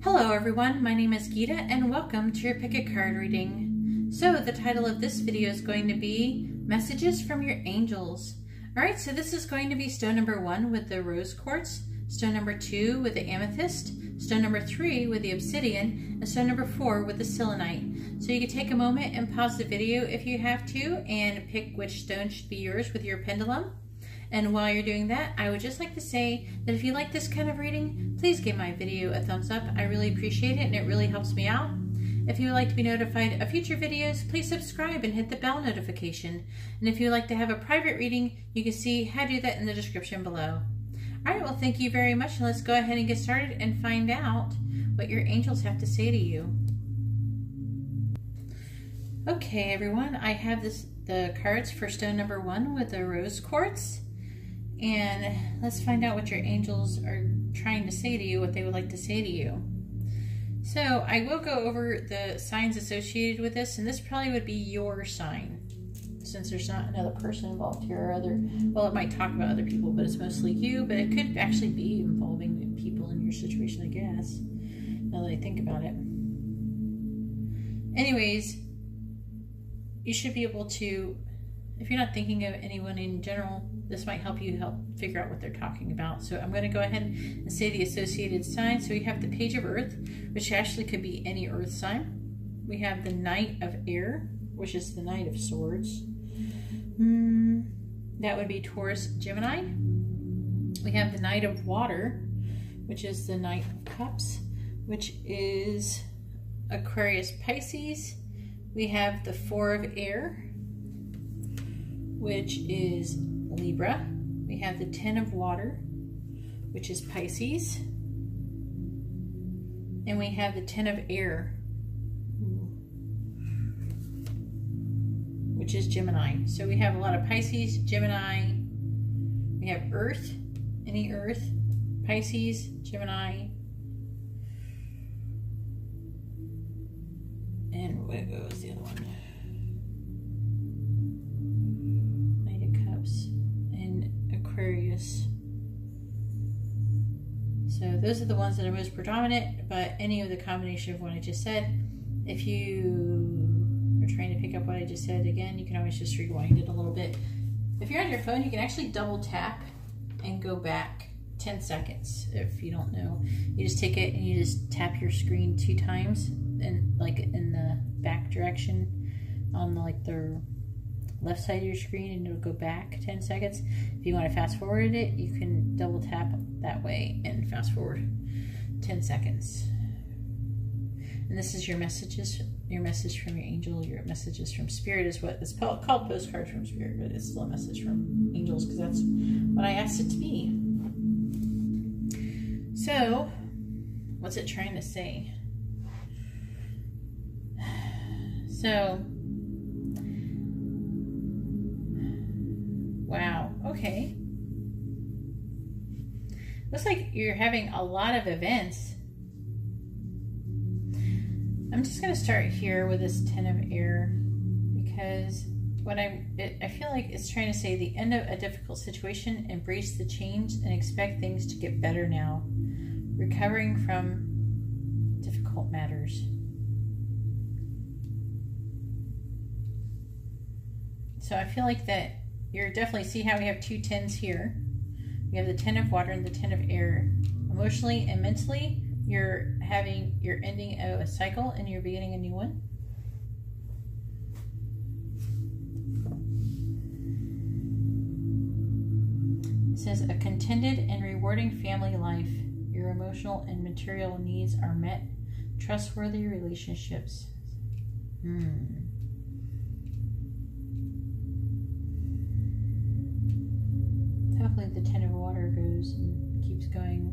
Hello everyone, my name is Geeta and welcome to your pick a card reading. So the title of this video is going to be Messages from Your Angels. Alright, so this is going to be stone number 1 with the rose quartz, stone number 2 with the amethyst, stone number 3 with the obsidian, and stone number 4 with the selenite. So you can take a moment and pause the video if you have to and pick which stone should be yours with your pendulum. And while you're doing that, I would just like to say that if you like this kind of reading, please give my video a thumbs up. I really appreciate it and it really helps me out. If you would like to be notified of future videos, please subscribe and hit the bell notification. And if you would like to have a private reading, you can see how to do that in the description below. Alright, well thank you very much. Let's go ahead and get started and find out what your angels have to say to you. Okay everyone, I have the cards for stone number 1 with the rose quartz. And let's find out what your angels are trying to say to you, what they would like to say to you. So I will go over the signs associated with this, and this probably would be your sign, since there's not another person involved here or other, well, it might talk about other people, but it's mostly you, but it could actually be involving people in your situation, I guess, now that I think about it. Anyways, you should be able to, if you're not thinking of anyone in general, this might help you figure out what they're talking about. So I'm going to go ahead and say the associated signs. So we have the Page of Earth, which actually could be any earth sign. We have the Knight of Air, which is the Knight of Swords. That would be Taurus, Gemini. We have the Knight of Water, which is the Knight of Cups, which is Aquarius, Pisces. We have the Four of Air, which is Libra. We have the Ten of Water, which is Pisces. And we have the Ten of Air, which is Gemini. So we have a lot of Pisces, Gemini. We have Earth, any Earth, Pisces, Gemini. And what was the other one? Aquarius. So those are the ones that are most predominant, but any of the combination of what I just said, if you are trying to pick up what I just said again, you can always just rewind it a little bit. If you're on your phone, you can actually double tap and go back 10 seconds. If you don't know, you just take it and you just tap your screen 2 times and like in the back direction on like the left side of your screen, and it'll go back 10 seconds. If you want to fast forward it, you can double tap that way and fast forward 10 seconds. And this is your messages, your message from your angel, your messages from spirit is what it's called postcards from spirit, but it's still a message from angels because that's what I asked it to be. So, what's it trying to say? So, wow, okay. Looks like you're having a lot of events. I'm just going to start here with this Ten of Air because what I feel like it's trying to say the end of a difficult situation, embrace the change and expect things to get better now. Recovering from difficult matters. So I feel like that you're definitely, see how we have 2 tens here. We have the Ten of Water and the Ten of Air. Emotionally and mentally, you're ending a cycle and you're beginning a new one. It says a contented and rewarding family life. Your emotional and material needs are met. Trustworthy relationships. Hopefully the Ten of Water goes and keeps going.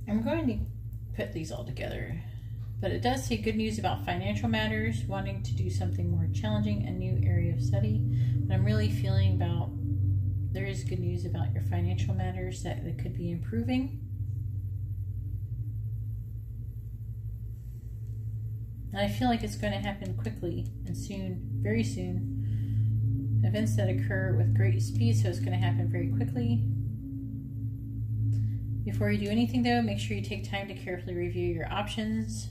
I'm going to put these all together, but it does say good news about financial matters, wanting to do something more challenging, a new area of study. But I'm really feeling about, there is good news about your financial matters that could be improving. And I feel like it's going to happen quickly and soon, very soon. Events that occur with great speed, so it's going to happen very quickly. Before you do anything though, make sure you take time to carefully review your options.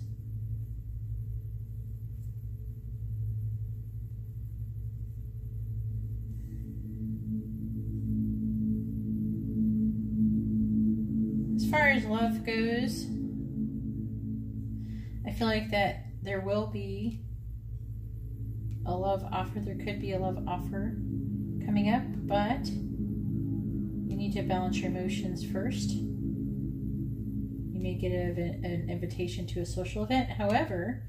As far as love goes, I feel like that there will be a love offer. There could be a love offer coming up, but you need to balance your emotions first. You may get an invitation to a social event. However,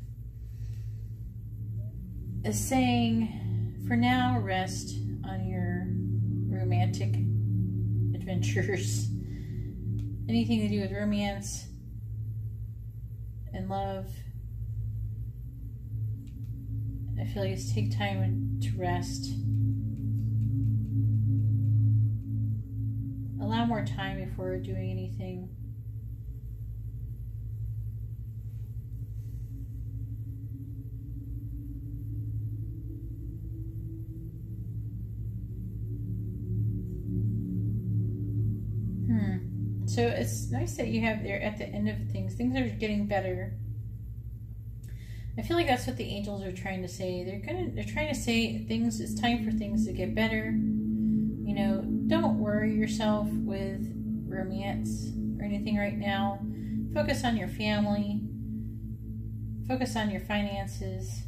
is saying for now, rest on your romantic adventures. Anything to do with romance and love. I feel like it's take time to rest. Allow more time before doing anything. So it's nice that you have there at the end of things. Things are getting better. I feel like that's what the angels are trying to say. They're trying to say things. It's time for things to get better. You know, don't worry yourself with romance or anything right now. Focus on your family. Focus on your finances.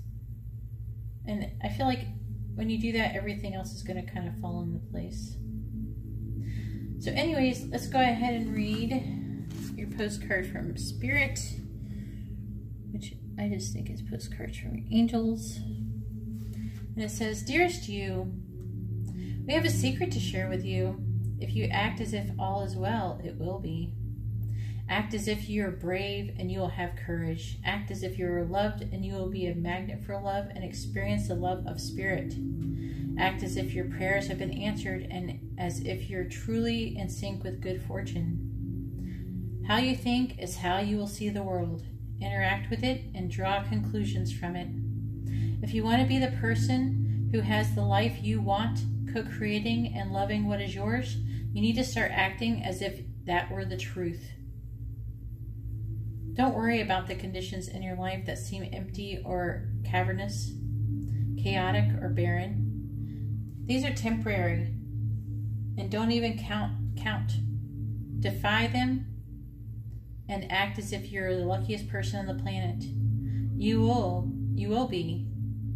And I feel like when you do that, everything else is going to kind of fall into place. So anyways, let's go ahead and read your postcard from Spirit, which I just think is postcards from your angels. And it says, "Dearest you, we have a secret to share with you. If you act as if all is well, it will be. Act as if you are brave and you will have courage. Act as if you are loved and you will be a magnet for love and experience the love of Spirit. Act as if your prayers have been answered and as if you're truly in sync with good fortune. How you think is how you will see the world. Interact with it and draw conclusions from it. If you want to be the person who has the life you want, co-creating and loving what is yours, you need to start acting as if that were the truth. Don't worry about the conditions in your life that seem empty or cavernous, chaotic or barren. These are temporary, and don't even count. Defy them and act as if you're the luckiest person on the planet. You will be,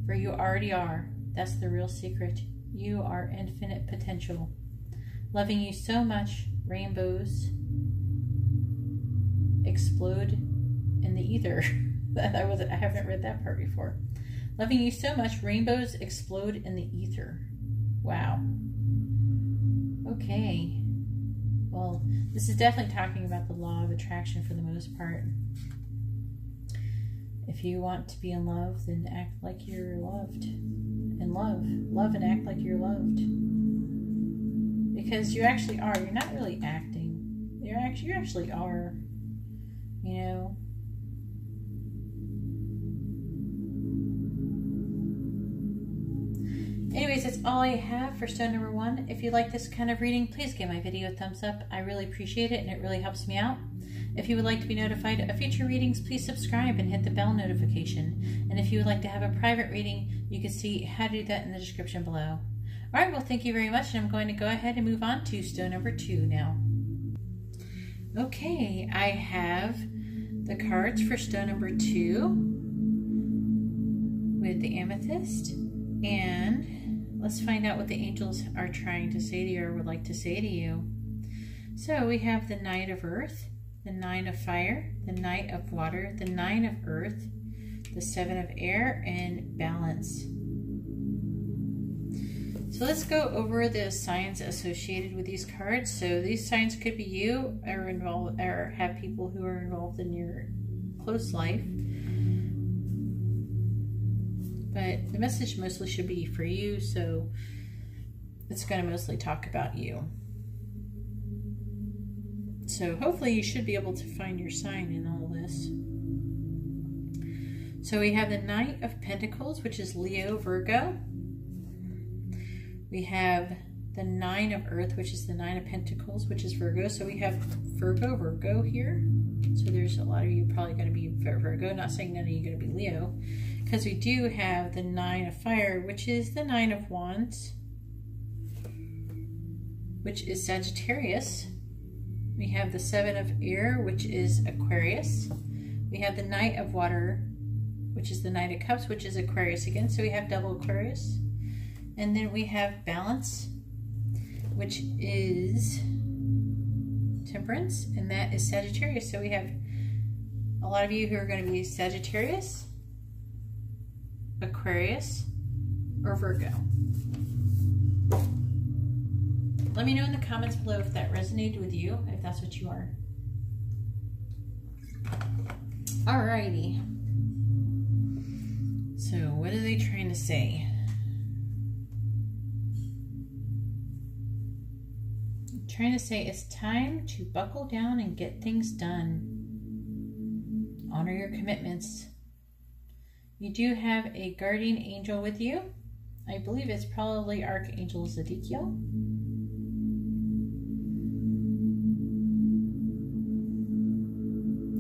for you already are. That's the real secret. You are infinite potential. Loving you so much, rainbows explode in the ether." I haven't read that part before. Loving you so much, rainbows explode in the ether. Wow. Okay. Well, this is definitely talking about the law of attraction for the most part. If you want to be in love, then act like you're loved. And love and act like you're loved. Because you actually are. You're not really acting. You actually are. You know. Anyways, that's all I have for stone number 1. If you like this kind of reading, please give my video a thumbs up. I really appreciate it and it really helps me out. If you would like to be notified of future readings, please subscribe and hit the bell notification. And if you would like to have a private reading, you can see how to do that in the description below. Alright, well thank you very much, and I'm going to go ahead and move on to stone number 2 now. Okay, I have the cards for stone number 2 with the amethyst, and let's find out what the angels are trying to say to you or would like to say to you. So we have the Knight of Earth, the 9 of Fire, the Knight of Water, the 9 of Earth, the 7 of Air, and Balance. So let's go over the signs associated with these cards. So these signs could be you or involved, or have people who are involved in your close life. But the message mostly should be for you, so it's going to mostly talk about you. So hopefully you should be able to find your sign in all this. So we have the Knight of Pentacles, which is Leo, Virgo. We have the 9 of Earth, which is the 9 of Pentacles, which is Virgo. So we have Virgo here. So there's a lot of you probably going to be Virgo. Not saying none of you are going to be Leo, because we do have the 9 of Fire, which is the 9 of Wands, which is Sagittarius. We have the 7 of Air, which is Aquarius. We have the Knight of Water, which is the Knight of Cups, which is Aquarius again. So we have double Aquarius. And then we have Balance, which is Temperance, and that is Sagittarius. So we have a lot of you who are going to be Sagittarius, Aquarius, or Virgo. Let me know in the comments below if that resonated with you, if that's what you are. Alrighty. So what are they trying to say? I'm trying to say it's time to buckle down and get things done. Honor your commitments. You do have a guardian angel with you. I believe it's probably Archangel Zedekiel.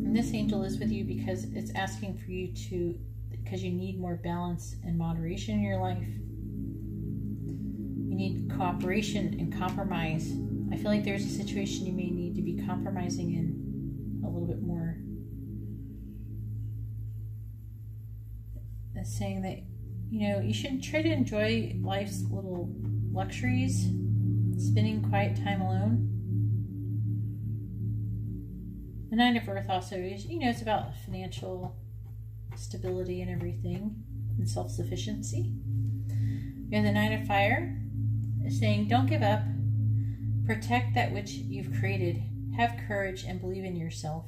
And this angel is with you because it's asking for you to, because you need more balance and moderation in your life. You need cooperation and compromise. I feel like there's a situation you may need to be compromising in a little bit more. That's saying that, you know, you should try to enjoy life's little luxuries, spending quiet time alone. The 9 of Earth also is, you know, it's about financial stability and everything, and self-sufficiency. We have the 9 of Fire, saying don't give up, protect that which you've created, have courage and believe in yourself.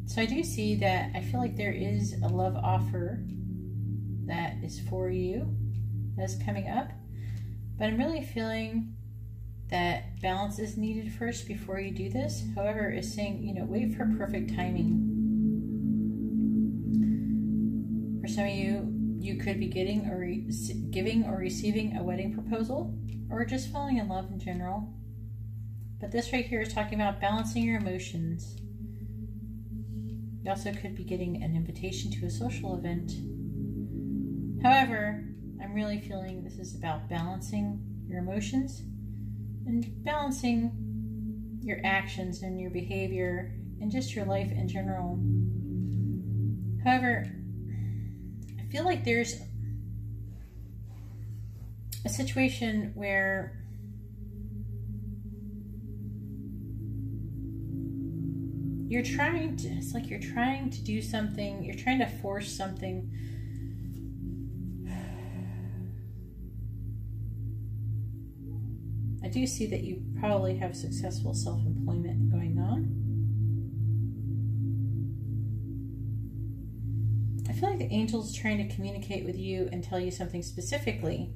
So I do see that I feel like there is a love offer that is for you that's coming up, but I'm really feeling that balance is needed first before you do this. However, it's saying, you know, wait for perfect timing. For some of you, you could be getting or giving or receiving a wedding proposal, or just falling in love in general. But this right here is talking about balancing your emotions. You also could be getting an invitation to a social event. However, I'm really feeling this is about balancing your emotions and balancing your actions and your behavior and just your life in general. However, I feel like there's a situation where you're trying to, it's like you're trying to do something, you're trying to force something. I do see that you probably have successful self-employment going on. I feel like the angel's trying to communicate with you and tell you something specifically.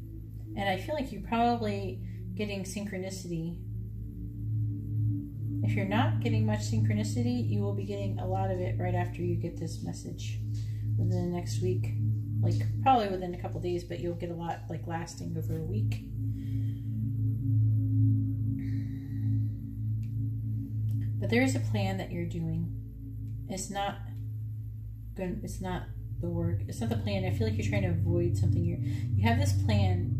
And I feel like you're probably getting synchronicity. If you're not getting much synchronicity, you will be getting a lot of it right after you get this message within the next week. Like probably within a couple days, but you'll get a lot like lasting over a week. But there is a plan that you're doing. It's not good. It's not the work. It's not the plan. I feel like you're trying to avoid something. You have this plan,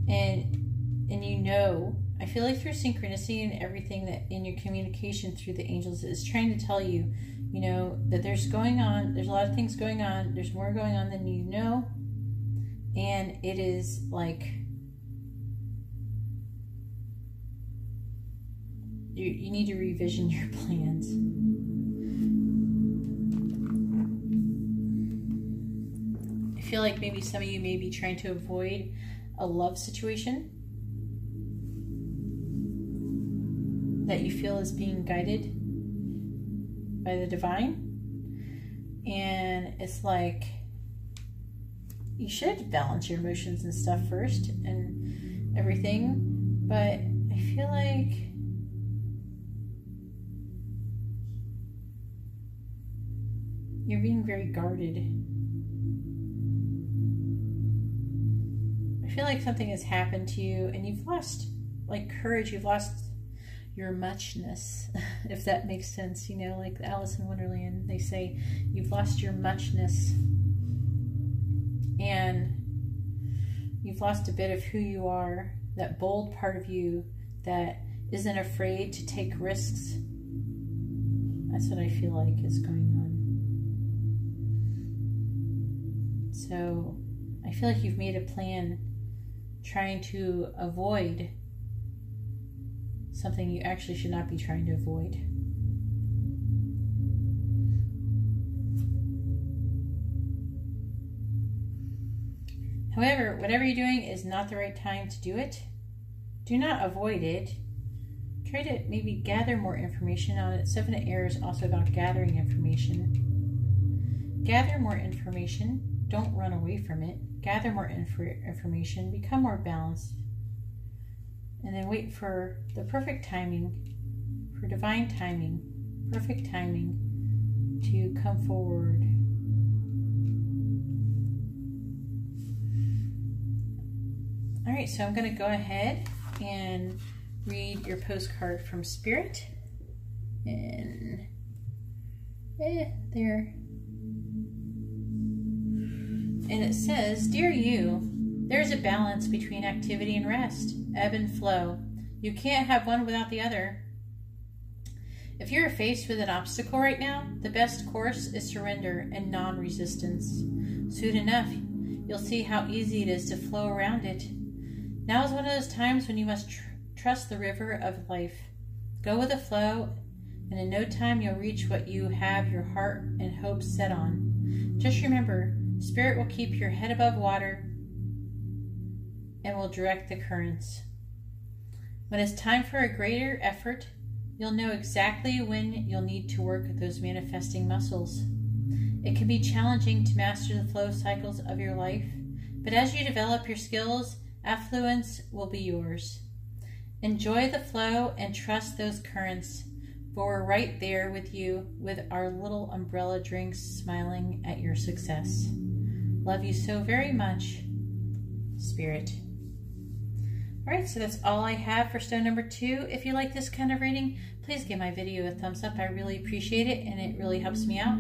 and you know. I feel like through synchronicity and everything that in your communication through the angels is trying to tell you, you know, that there's a lot of things going on. There's more going on than you know, and it is like you need to revision your plans. I feel like maybe some of you may be trying to avoid a love situation that you feel is being guided by the divine. And it's like you should balance your emotions and stuff first and everything, but I feel like You're being very guarded. I feel like something has happened to you and you've lost like courage. You've lost your muchness, if that makes sense. You know, like Alice in Wonderland, they say you've lost your muchness and you've lost a bit of who you are, that bold part of you that isn't afraid to take risks. That's what I feel like is going on. So I feel like you've made a plan trying to avoid something you actually should not be trying to avoid. However, whatever you're doing is not the right time to do it. Do not avoid it. Try to maybe gather more information on it. Seven of Air is also about gathering information. Gather more information. Don't run away from it. Gather more information. Become more balanced. And then wait for the perfect timing, for divine timing, perfect timing to come forward. All right, so I'm going to go ahead and read your postcard from Spirit. And there. And it says, Dear you, there is a balance between activity and rest, ebb and flow. You can't have one without the other. If you're faced with an obstacle right now, the best course is surrender and non-resistance. Soon enough, you'll see how easy it is to flow around it. Now is one of those times when you must trust the river of life. Go with the flow, and in no time you'll reach what you have your heart and hopes set on. Just remember, Spirit will keep your head above water and will direct the currents. When it's time for a greater effort, you'll know exactly when you'll need to work those manifesting muscles. It can be challenging to master the flow cycles of your life, but as you develop your skills, affluence will be yours. Enjoy the flow and trust those currents, for we're right there with you with our little umbrella drinks smiling at your success. Love you so very much, Spirit. All right, so that's all I have for stone number 2. If you like this kind of reading, please give my video a thumbs up. I really appreciate it, and it really helps me out.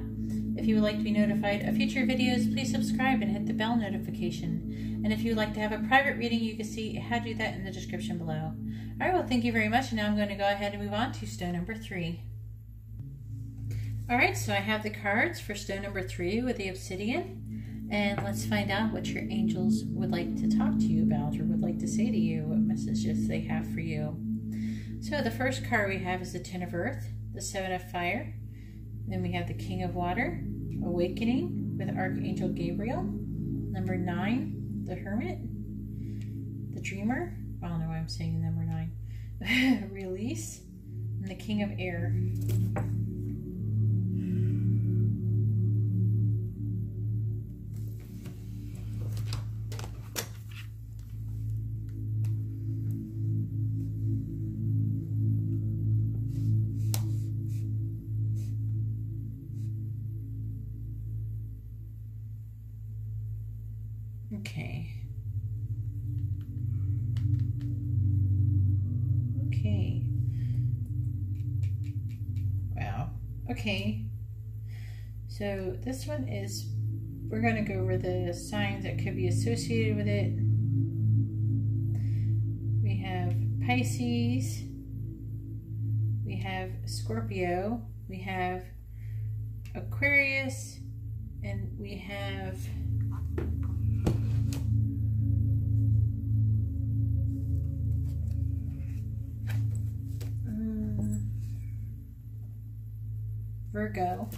If you would like to be notified of future videos, please subscribe and hit the bell notification. And if you would like to have a private reading, you can see how to do that in the description below. All right, well, thank you very much. And now I'm going to go ahead and move on to stone number 3. All right, so I have the cards for stone number 3 with the obsidian. And let's find out what your angels would like to talk to you about or would like to say to you, what messages they have for you. So the first card we have is the 10 of Earth, the 7 of Fire. Then we have the King of Water, Awakening with Archangel Gabriel. Number 9, the Hermit, the Dreamer. I don't know why I'm saying number 9. Release, and the King of Air. Okay. Wow. Okay. So this one is, we're going to go over the signs that could be associated with it. We have Pisces. We have Scorpio. We have Aquarius. And we have Virgo.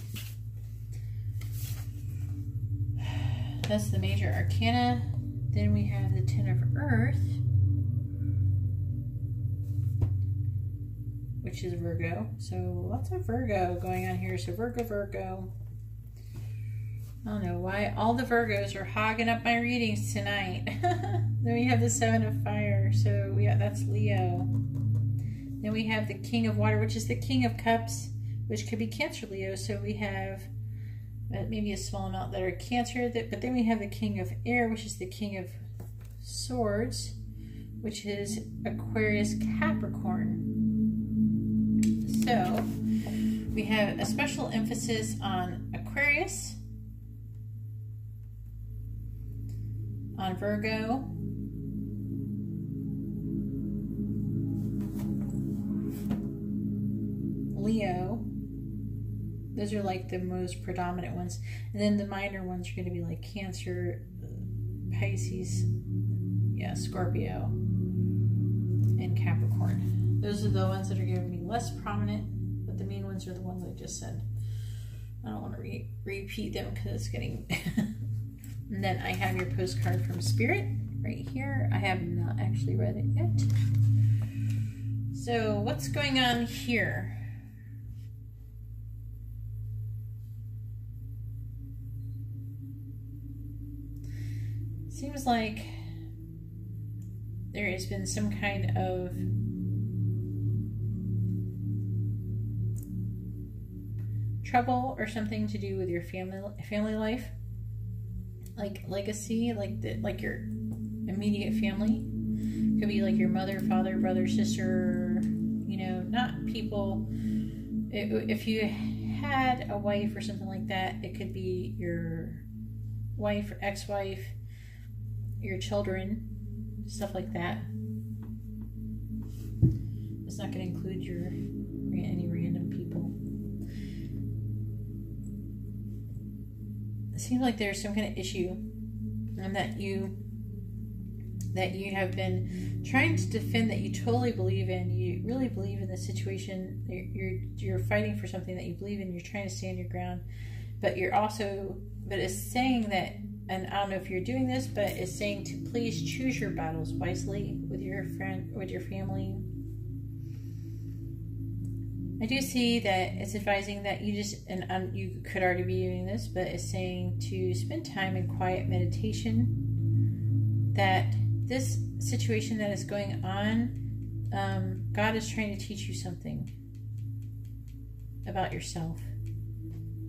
That's the major arcana. Then we have the 10 of Earth, which is Virgo. So lots of Virgo going on here. So Virgo. I don't know why all the Virgos are hogging up my readings tonight. Then we have the 7 of Fire. So that's Leo. Then we have the King of Water, which is the King of Cups, which could be Cancer, Leo. So we have maybe a small amount that are Cancer. But then we have the King of Air, which is the King of Swords, which is Aquarius, Capricorn. So we have a special emphasis on Aquarius, on Virgo, Leo. Those are like the most predominant ones. And then the minor ones are going to be like Cancer, Pisces, yeah, Scorpio, and Capricorn. Those are the ones that are going to be less prominent, but the main ones are the ones I just said. I don't want to repeat them because it's getting... And then I have your postcard from Spirit right here. I have not actually read it yet. So what's going on here? Seems like there has been some kind of trouble or something to do with your family life, like legacy, like your immediate family. Could be like your mother, father, brother, sister, you know, not people. If you had a wife or something like that, it could be your wife or ex-wife, your children, stuff like that. It's not going to include any random people. It seems like there's some kind of issue, and that you have been trying to defend, that you totally believe in. You really believe in the situation. You're fighting for something that you believe in. You're trying to stand your ground, but it's saying that. And I don't know if you're doing this, but it's saying to please choose your battles wisely with your friend, with your family. I do see that it's advising that you you could already be doing this, but it's saying to spend time in quiet meditation. That this situation that is going on, God is trying to teach you something about yourself.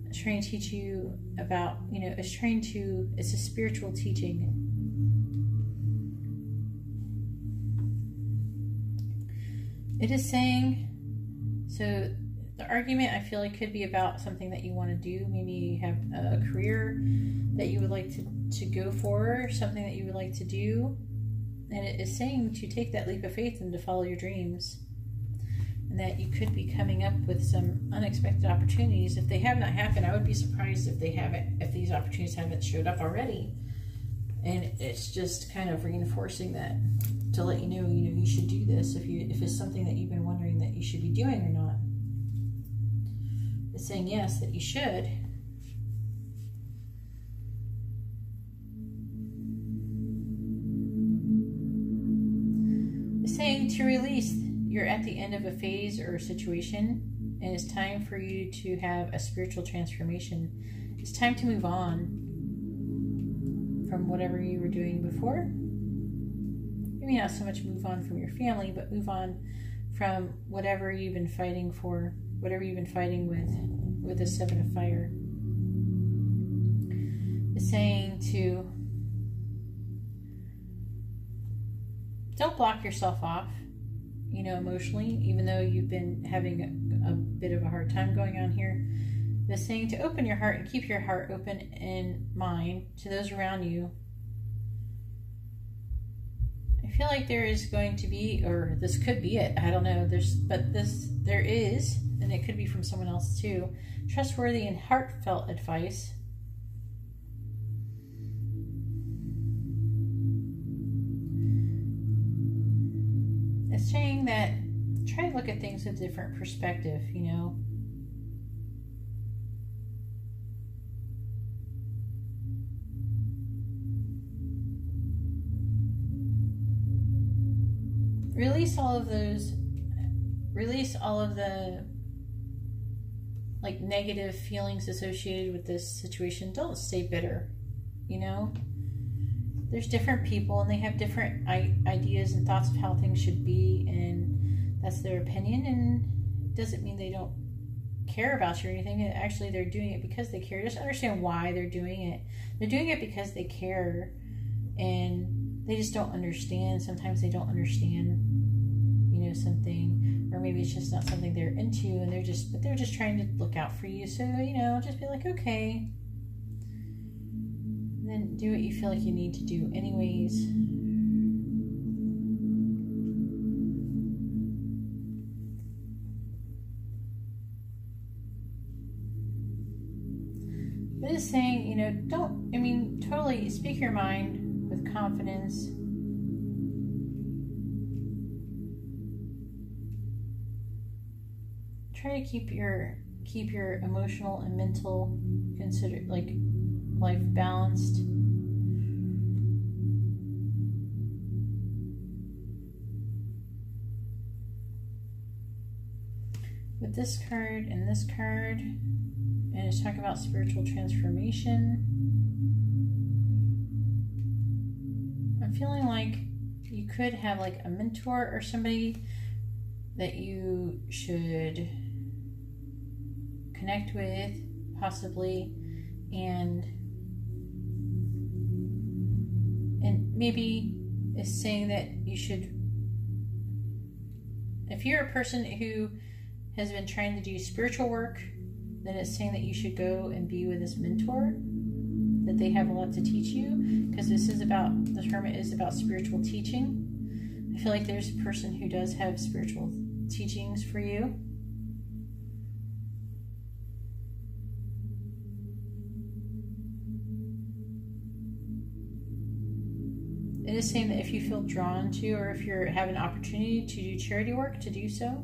It's trying to teach you about, it's a spiritual teaching. It is saying, so the argument I feel like could be about something that you want to do. Maybe you have a career that you would like to go for, something that you would like to do. And it is saying to take that leap of faith and to follow your dreams. And that you could be coming up with some unexpected opportunities. If they have not happened, I would be surprised if these opportunities haven't showed up already. And it's just kind of reinforcing that to let you know, you should do this if it's something that you've been wondering that you should be doing or not. It's saying yes, that you should. It's saying to release. You're at the end of a phase or a situation, and it's time for you to have a spiritual transformation. It's time to move on from whatever you were doing before. Maybe not so much move on from your family, but move on from whatever you've been fighting for, whatever you've been fighting with the Seven of Fire. It's saying to don't block yourself off, emotionally, even though you've been having a bit of a hard time going on here. It's saying to open your heart and keep your heart open and mind to those around you. I feel like there is going to be, or this could be it, I don't know, there is, and it could be from someone else too, trustworthy and heartfelt advice. It's saying that try to look at things with a different perspective, Release all of the negative feelings associated with this situation. Don't stay bitter, There's different people and they have different ideas and thoughts of how things should be, and that's their opinion, and it doesn't mean they don't care about you or anything. Actually, they're doing it because they care. Just understand why they're doing it. They're doing it because they care, and they just don't understand. Sometimes they don't understand, you know, something, or maybe it's just not something they're into, and they're just trying to look out for you. So, you know, just be like, okay, and then do what you feel like you need to do anyways. But it's saying, you know, totally speak your mind with confidence. Try to keep your emotional and mental life balanced. With this card and this card, and it's talking about spiritual transformation. I'm feeling like you could have like a mentor or somebody that you should connect with, possibly, and maybe is saying that you should, if you're a person who has been trying to do spiritual work, then it's saying that you should go and be with this mentor, that they have a lot to teach you, because the Hermit is about spiritual teaching. I feel like there's a person who does have spiritual teachings for you. It is saying that if you feel drawn to, or if you have an opportunity to do charity work, to do so.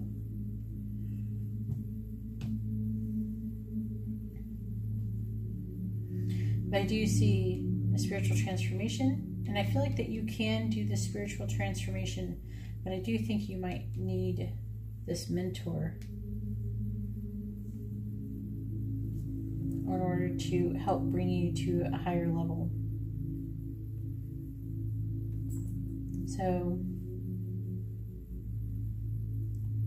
But I do see a spiritual transformation, and I feel like that you can do the spiritual transformation, but I do think you might need this mentor in order to help bring you to a higher level. So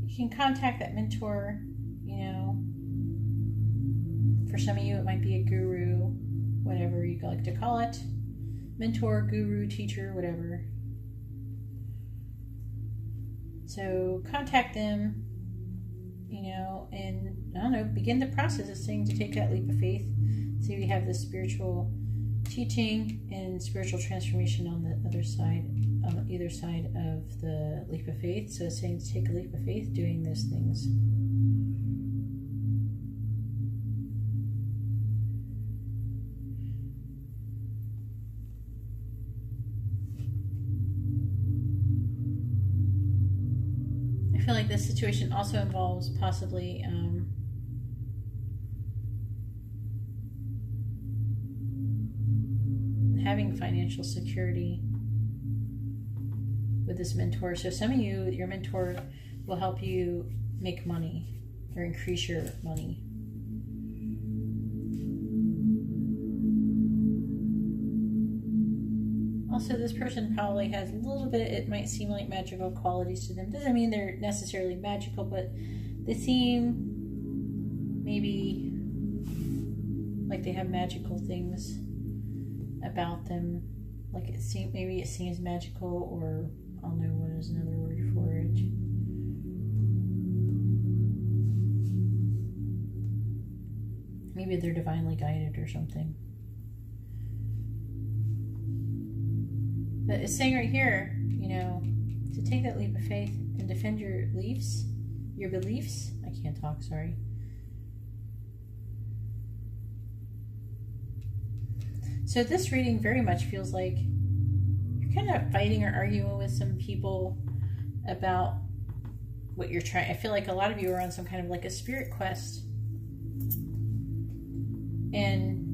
you can contact that mentor, you know. For some of you, it might be a guru, whatever you like to call it. Mentor, guru, teacher, whatever. So contact them, you know, and I don't know, begin the process of saying to take that leap of faith. So you have this spiritual teaching and spiritual transformation on the other side, on either side of the leap of faith. So it's saying to take a leap of faith doing those things. I feel like this situation also involves possibly having financial security with this mentor. So some of you, your mentor will help you make money or increase your money. Also, this person probably has a little bit, it might seem like magical qualities to them. Doesn't mean they're necessarily magical, but they seem maybe like they have magical things about them. Like maybe it seems magical, or I don't know, what is another word for it? Maybe they're divinely guided or something. But it's saying right here, you know, to take that leap of faith and defend your beliefs. I can't talk, sorry. So this reading very much feels like you're kind of fighting or arguing with some people about what you're trying. I feel like a lot of you are on some kind of like a spirit quest. And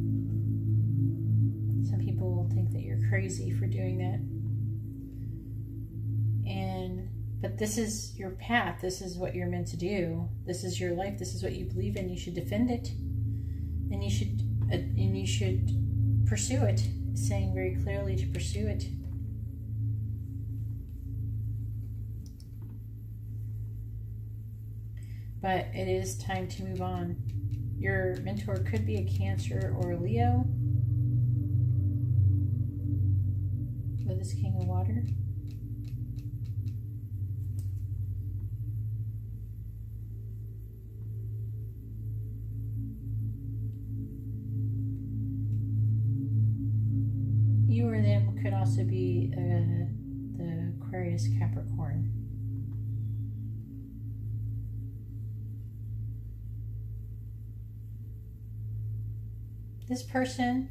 some people think that you're crazy for doing that. But this is your path. This is what you're meant to do. This is your life. This is what you believe in. You should defend it. And you should pursue it. It's saying very clearly to pursue it. but it is time to move on. Your mentor could be a Cancer or a Leo with this King of Water. You or them could also be the Aquarius Capricorn. This person,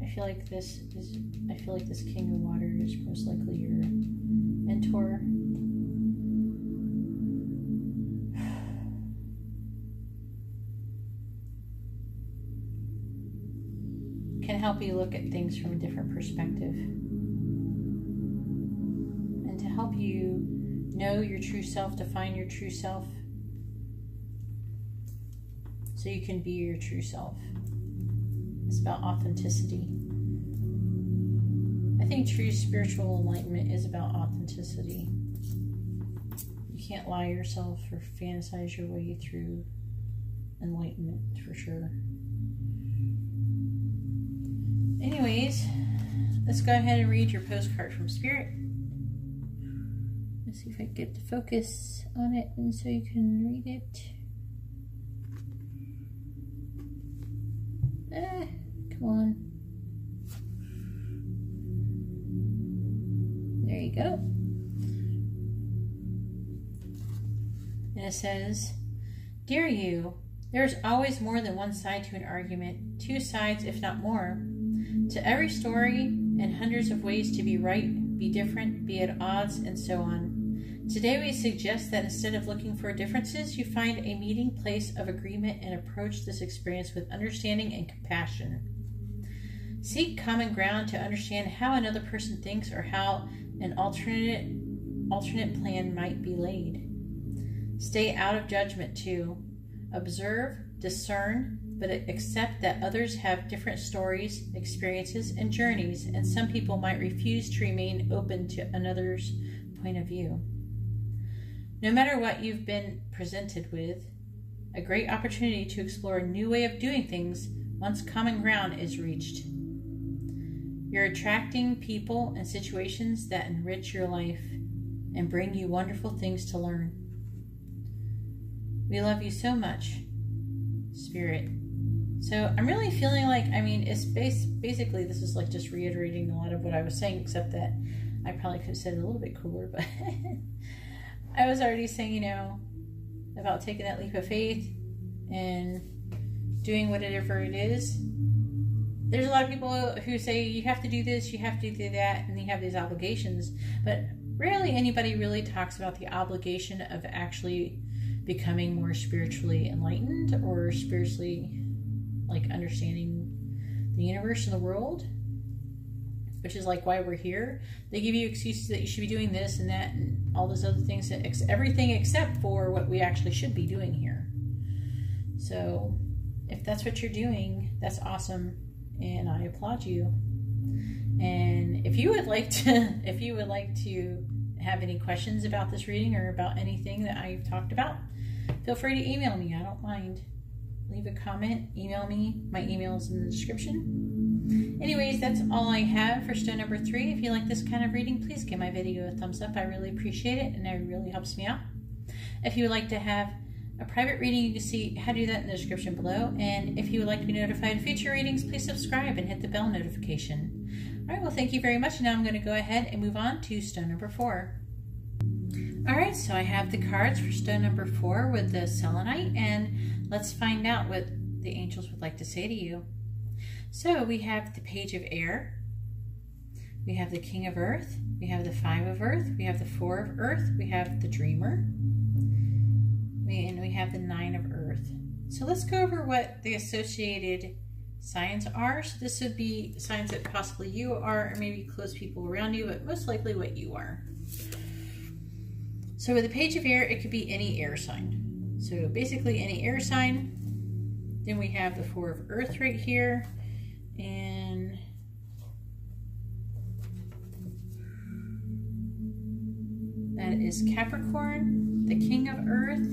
I feel like this King of Water is most likely your mentor. Can help you look at things from a different perspective. And to help you know your true self, define your true self, so you can be your true self. It's about authenticity. I think true spiritual enlightenment is about authenticity. You can't lie to yourself or fantasize your way through enlightenment, for sure. Anyways, let's go ahead and read your postcard from Spirit. Let's see if I can get the focus on it and so you can read it. Come on. There you go. And it says, "Dear you, there is always more than one side to an argument, two sides if not more. To every story and hundreds of ways to be right, be different, be at odds, and so on. Today we suggest that instead of looking for differences, you find a meeting place of agreement and approach this experience with understanding and compassion. Seek common ground to understand how another person thinks or how an alternate plan might be laid. Stay out of judgment too. Observe, discern, but accept that others have different stories, experiences, and journeys, and some people might refuse to remain open to another's point of view. No matter what you've been presented with, a great opportunity to explore a new way of doing things once common ground is reached. You're attracting people and situations that enrich your life and bring you wonderful things to learn. We love you so much, Spirit." So I'm really feeling like, it's basically this is like just reiterating a lot of what I was saying, except that I probably could have said it a little bit cooler, but I was already saying, about taking that leap of faith and doing whatever it is. There's a lot of people who say you have to do this, you have to do that, and you have these obligations, but rarely anybody really talks about the obligation of actually becoming more spiritually enlightened or spiritually understanding the universe and the world, which is why we're here. They give you excuses that you should be doing this and that and all those other things, everything except for what we actually should be doing here. So if that's what you're doing, that's awesome, and I applaud you. And if you would like to have any questions about this reading or about anything that I've talked about, feel free to email me. I don't mind. Leave a comment, email me. My email is in the description. Anyways, that's all I have for stone number 3. If you like this kind of reading, please give my video a thumbs up. I really appreciate it, and it really helps me out. If you would like to have a private reading, you can see how to do that in the description below. And if you would like to be notified of future readings, please subscribe and hit the bell notification. All right, well, thank you very much. Now I'm going to go ahead and move on to stone number 4. All right, so I have the cards for stone number 4 with the selenite, and let's find out what the angels would like to say to you. So we have the Page of Air, we have the King of Earth, we have the 5 of Earth, we have the 4 of Earth, we have the Dreamer, and we have the 9 of Earth. So let's go over what the associated signs are. So this would be signs that possibly you are, or maybe close people around you, but most likely what you are. So with the Page of Air, it could be any air sign. So basically any air sign. Then we have the 4 of Earth right here. And that is Capricorn, the King of Earth,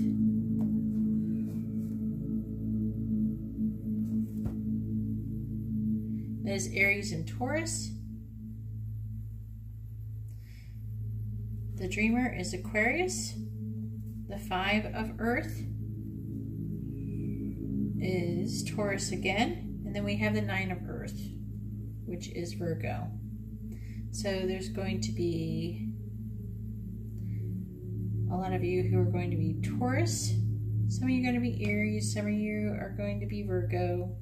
is Aries and Taurus. The Dreamer is Aquarius. The 5 of Earth is Taurus again. And then we have the 9 of Earth, which is Virgo. So there's going to be a lot of you who are going to be Taurus. Some of you are going to be Aries. Some of you are going to be Virgo.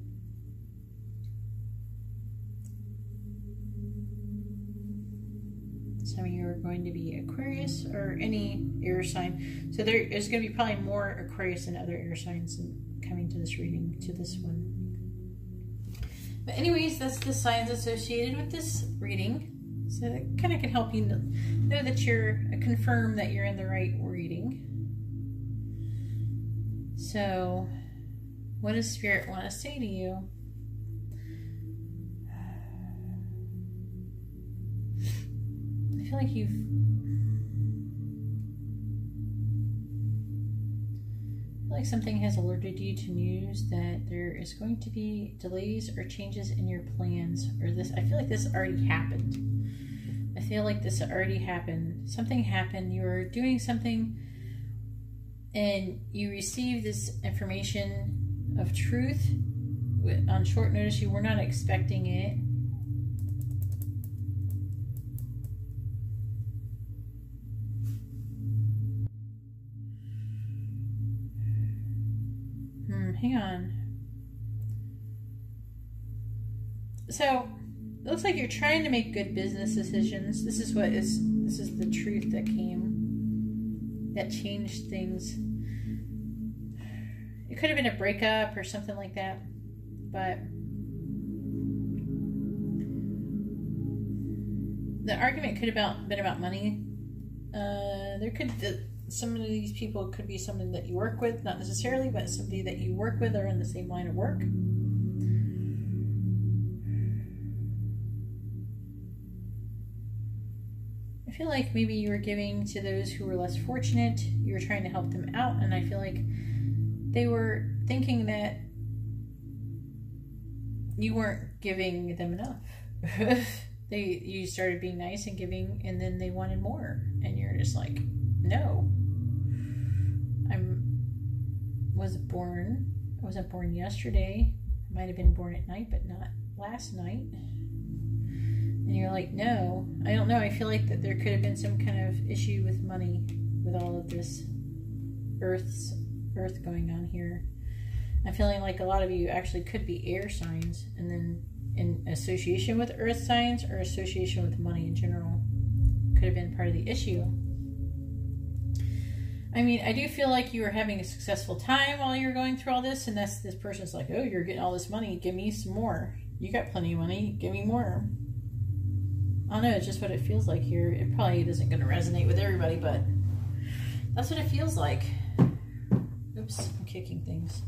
Some of you are going to be Aquarius or any air sign. So there is going to be probably more Aquarius than other air signs coming to this reading, to this one. But anyways, that's the signs associated with this reading. So that kind of can help you know that you're, confirm that you're in the right reading. So what does Spirit want to say to you? I feel like something has alerted you to news that there is going to be delays or changes in your plans, or this. I feel like this already happened. I feel like this already happened. Something happened. You were doing something and you received this information of truth on short notice. You were not expecting it. Hang on. So it looks like you're trying to make good business decisions. This is the truth that came, that changed things. It could have been a breakup or something like that, but the argument could have been about money. Some of these people could be someone that you work with, not necessarily, but somebody that you work with or in the same line of work. I feel like maybe you were giving to those who were less fortunate. You were trying to help them out, and I feel like they were thinking that you weren't giving them enough. You started being nice and giving, and then they wanted more, and you're just like, no. I wasn't born yesterday. I might have been born at night, but not last night. And you're like, no. I don't know. I feel like that there could have been some kind of issue with money with all of this earth going on here. I'm feeling like a lot of you actually could be air signs, and then in association with earth signs or association with money in general could have been part of the issue. I mean, I do feel like you were having a successful time while you were going through all this, and this person's like, oh, you're getting all this money, give me some more. You got plenty of money, give me more. I don't know, it's just what it feels like here. It probably isn't going to resonate with everybody, but that's what it feels like. Oops, I'm kicking things.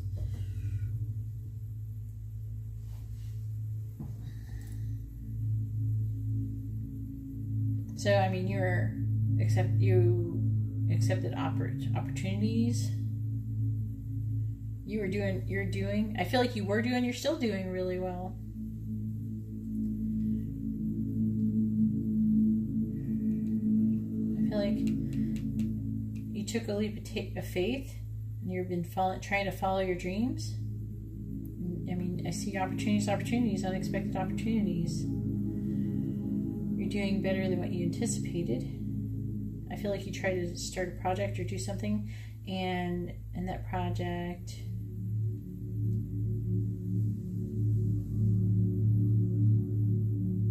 So, I mean, you accepted opportunities. You're still doing really well. I feel like you took a leap of faith, and you've been trying to follow your dreams. I mean, I see opportunities, unexpected opportunities. You're doing better than what you anticipated. I feel like you try to start a project or do something, and in that project,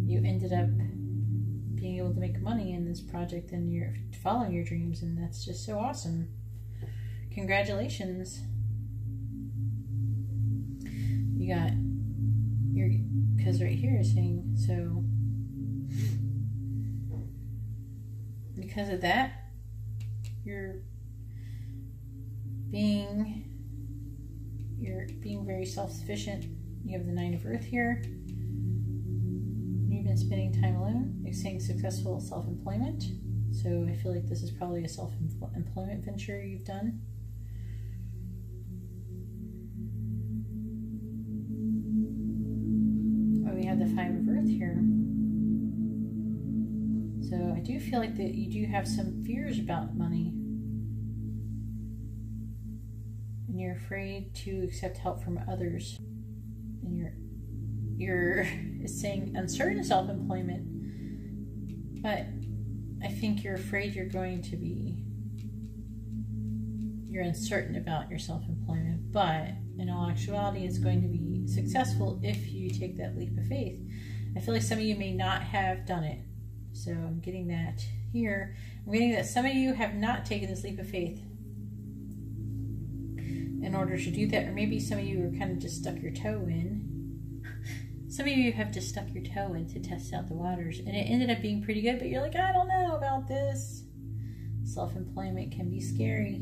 you ended up being able to make money in this project, and you're following your dreams, and that's just so awesome. Congratulations. Because right here is saying, so because of that, you're being very self-sufficient. You have the 9 of Earth here. You've been spending time alone, saying successful self-employment. So I feel like this is probably a self-employment venture you've done. Oh, we have the 5 So I do feel like that you do have some fears about money. And you're afraid to accept help from others. And you're saying uncertain self-employment. But I think you're afraid you're uncertain about your self-employment. But in all actuality, it's going to be successful if you take that leap of faith. I feel like some of you may not have done it. So I'm getting that here. I'm getting that some of you have not taken this leap of faith in order to do that. Or maybe some of you are kind of just stuck your toe in. Some of you have just stuck your toe in to test out the waters. And it ended up being pretty good, but you're like, I don't know about this. Self-employment can be scary.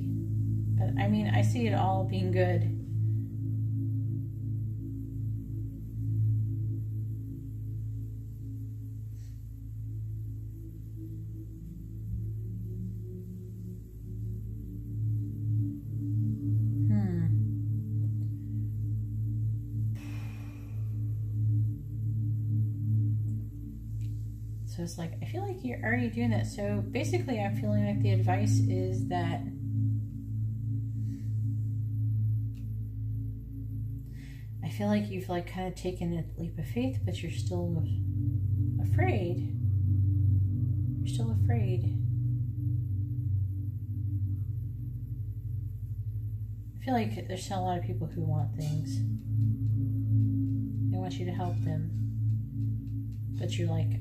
But I mean, I see it all being good. So it's like, I feel like you're already doing that. So basically, I'm feeling like the advice is that I feel like you've like kind of taken a leap of faith, but you're still afraid. You're still afraid. I feel like there's still a lot of people who want things. They want you to help them. But you're like,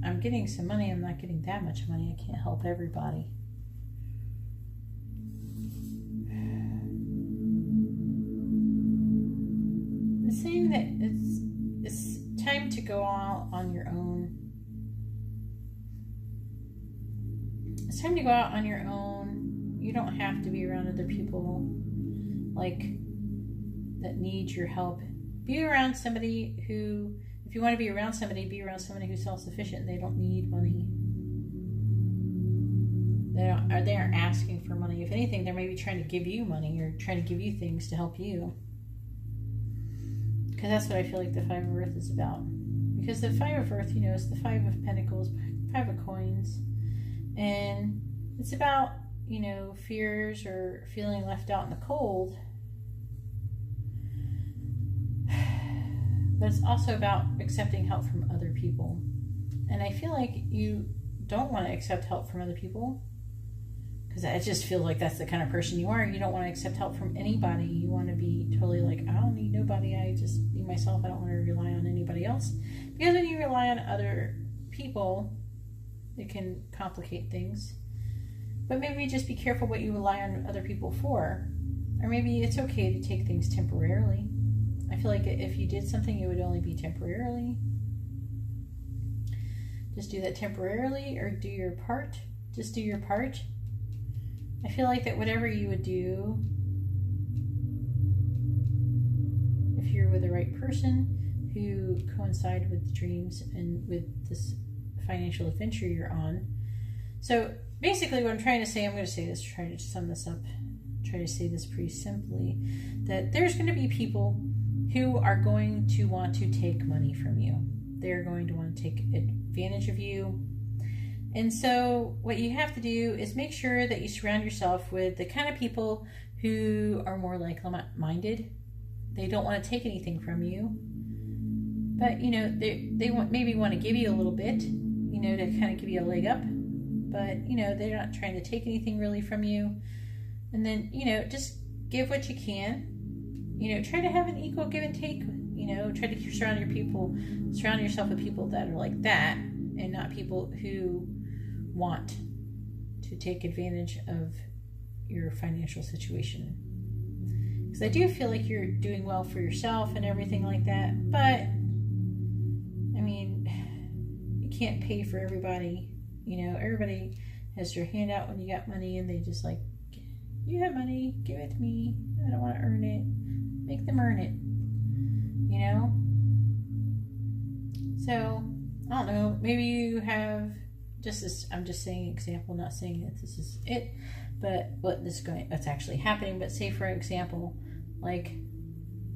I'm getting some money, I'm not getting that much money, I can't help everybody. It's saying that it's time to go out on your own. It's time to go out on your own. You don't have to be around other people like that need your help. Be around somebody who, if you want to be around somebody who's self-sufficient. They don't need money. They aren't asking for money. If anything, they're maybe trying to give you money or trying to give you things to help you. Because that's what I feel like the Five of Earth is about. Because the Five of Earth, you know, is the Five of Pentacles, Five of Coins. And it's about, you know, fears or feeling left out in the cold. But it's also about accepting help from other people. And I feel like you don't want to accept help from other people. Because I just feel like that's the kind of person you are. You don't want to accept help from anybody. You want to be totally like, I don't need nobody. I just be myself. I don't want to rely on anybody else. Because when you rely on other people, it can complicate things. But maybe just be careful what you rely on other people for. Or maybe it's okay to take things temporarily. I feel like if you did something, it would only be temporarily. Just do that temporarily, or do your part. Just do your part. I feel like that whatever you would do, if you're with the right person who coincide with the dreams and with this financial adventure you're on. So basically what I'm trying to say, I'm going to say this, trying to sum this up, try to say this pretty simply, that there's going to be people who are going to want to take money from you. They're going to want to take advantage of you. And so what you have to do is make sure that you surround yourself with the kind of people who are more like-minded. They don't want to take anything from you. But, you know, they maybe want to give you a little bit, you know, to kind of give you a leg up. But, you know, they're not trying to take anything really from you. And then, you know, just give what you can. You know, try to have an equal give and take. You know, try to surround yourself with people that are like that, and not people who want to take advantage of your financial situation. Because I do feel like you're doing well for yourself and everything like that, but I mean, you can't pay for everybody. You know, everybody has their hand out when you got money, and they just like, you have money, give it to me. I don't want to earn it. Make them earn it, you know? So, I don't know, maybe you have just this, I'm just saying an example, not saying that this is it, but what's actually happening. But say for example, like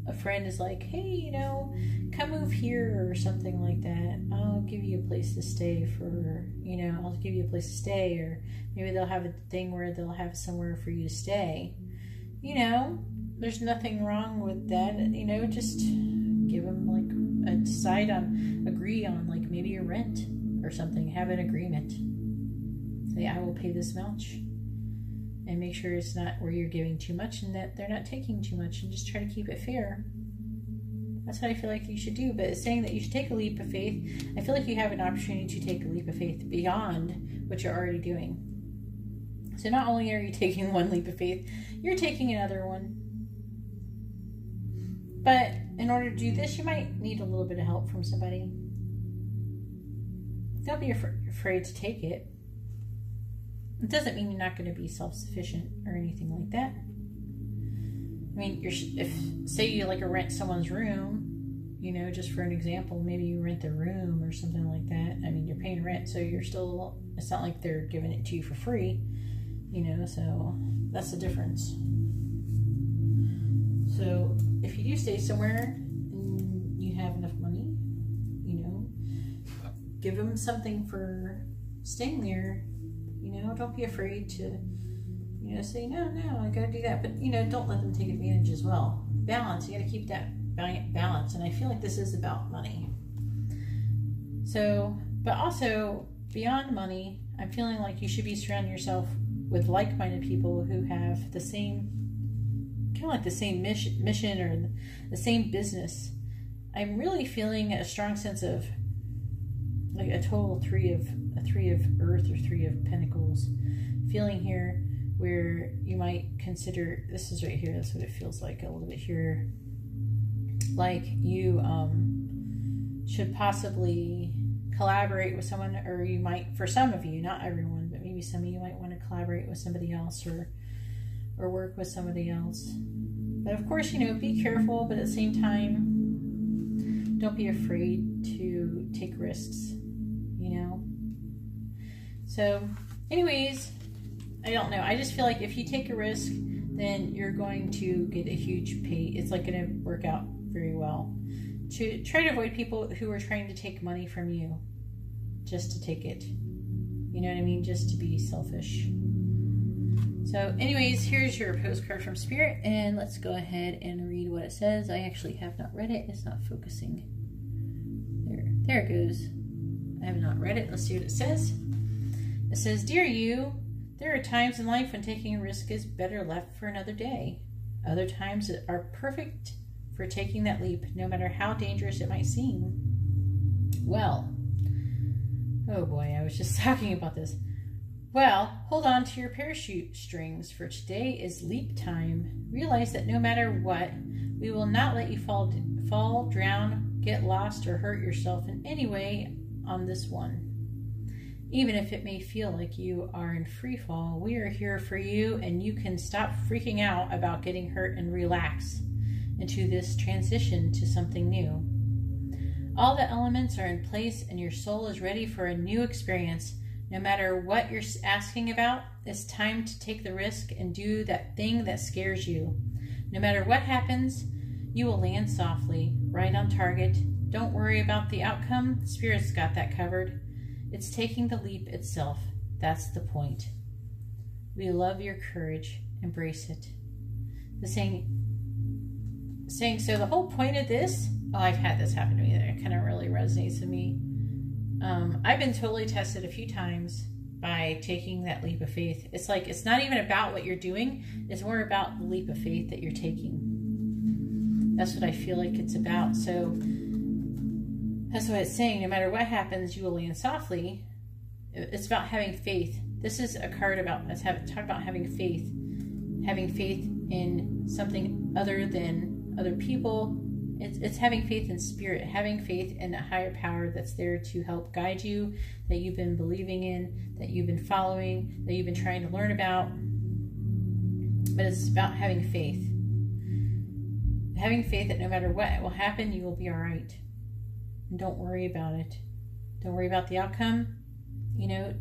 a friend is like, hey, you know, come move here or something like that. I'll give you a place to stay for, you know, I'll give you a place to stay. Or maybe they'll have a thing where they'll have somewhere for you to stay. You know, there's nothing wrong with that. You know, just give them like agree on like maybe a rent or something. Have an agreement. Say, I will pay this much. And make sure it's not where you're giving too much and that they're not taking too much, and just try to keep it fair. That's what I feel like you should do. But saying that you should take a leap of faith, I feel like you have an opportunity to take a leap of faith beyond what you're already doing. So not only are you taking one leap of faith, you're taking another one. But in order to do this, you might need a little bit of help from somebody. Don't be afraid to take it. It doesn't mean you're not going to be self-sufficient or anything like that. I mean, if say you like rent someone's room, you know, just for an example, maybe you rent the room or something like that. I mean, you're paying rent, so you're still, it's not like they're giving it to you for free, you know, so that's the difference. So if you do stay somewhere and you have enough money, you know, give them something for staying there. You know, don't be afraid to, you know, say, no, I gotta do that. But, you know, don't let them take advantage as well. Balance, you gotta keep that balance. And I feel like this is about money. So, but also, beyond money, I'm feeling like you should be surrounding yourself with like-minded people who have the same, kind of like the same mission or the same business. I'm really feeling a strong sense of like a total three of earth or three of pentacles feeling here, where you might consider, this is right here, that's what it feels like a little bit here, like you should possibly collaborate with someone, or you might, for some of you, not everyone, but maybe some of you might want to collaborate with somebody else or work with somebody else. But of course, you know, be careful, but at the same time, don't be afraid to take risks, you know. So anyways, I don't know. I just feel like if you take a risk, then you're going to get a huge pay. It's like going to work out very well. To try to avoid people who are trying to take money from you just to take it. You know what I mean? Just to be selfish. So anyways, here's your postcard from Spirit, and let's go ahead and read what it says. I actually have not read it. It's not focusing. There it goes. I have not read it. Let's see what it says. It says, Dear you, there are times in life when taking a risk is better left for another day. Other times are perfect for taking that leap, no matter how dangerous it might seem. Well, oh boy, I was just talking about this. Well, hold on to your parachute strings, for today is leap time. Realize that no matter what, we will not let you fall, drown, get lost, or hurt yourself in any way on this one. Even if it may feel like you are in free fall, we are here for you, and you can stop freaking out about getting hurt and relax into this transition to something new. All the elements are in place, and your soul is ready for a new experience. No matter what you're asking about, it's time to take the risk and do that thing that scares you. No matter what happens, you will land softly, right on target. Don't worry about the outcome. Spirit's got that covered. It's taking the leap itself. That's the point. We love your courage. Embrace it. The saying, so the whole point of this, oh, I've had this happen to me. That kind of really resonates with me. I've been totally tested a few times by taking that leap of faith. It's like, it's not even about what you're doing. It's more about the leap of faith that you're taking. That's what I feel like it's about. So that's what it's saying. No matter what happens, you will land softly. It's about having faith. This is a card about, talk about having faith. Having faith in something other than other people. It's having faith in spirit, having faith in a higher power that's there to help guide you, that you've been believing in, that you've been following, that you've been trying to learn about. But it's about having faith. Having faith that no matter what will happen, you will be all right. And don't worry about it. Don't worry about the outcome. You know,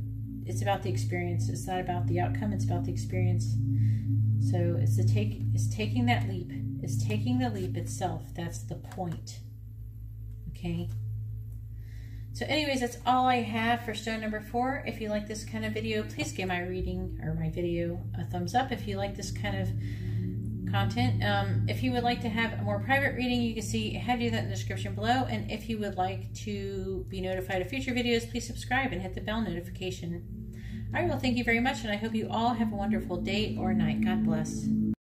it's about the experience. It's not about the outcome. It's about the experience. So it's taking that leap. is taking the leap itself. That's the point. Okay. So anyways, that's all I have for stone number 4. If you like this kind of video, please give my reading or my video a thumbs up if you like this kind of content. If you would like to have a more private reading, you can see how to do that in the description below. And if you would like to be notified of future videos, please subscribe and hit the bell notification. All right, well, thank you very much, and I hope you all have a wonderful day or night. God bless.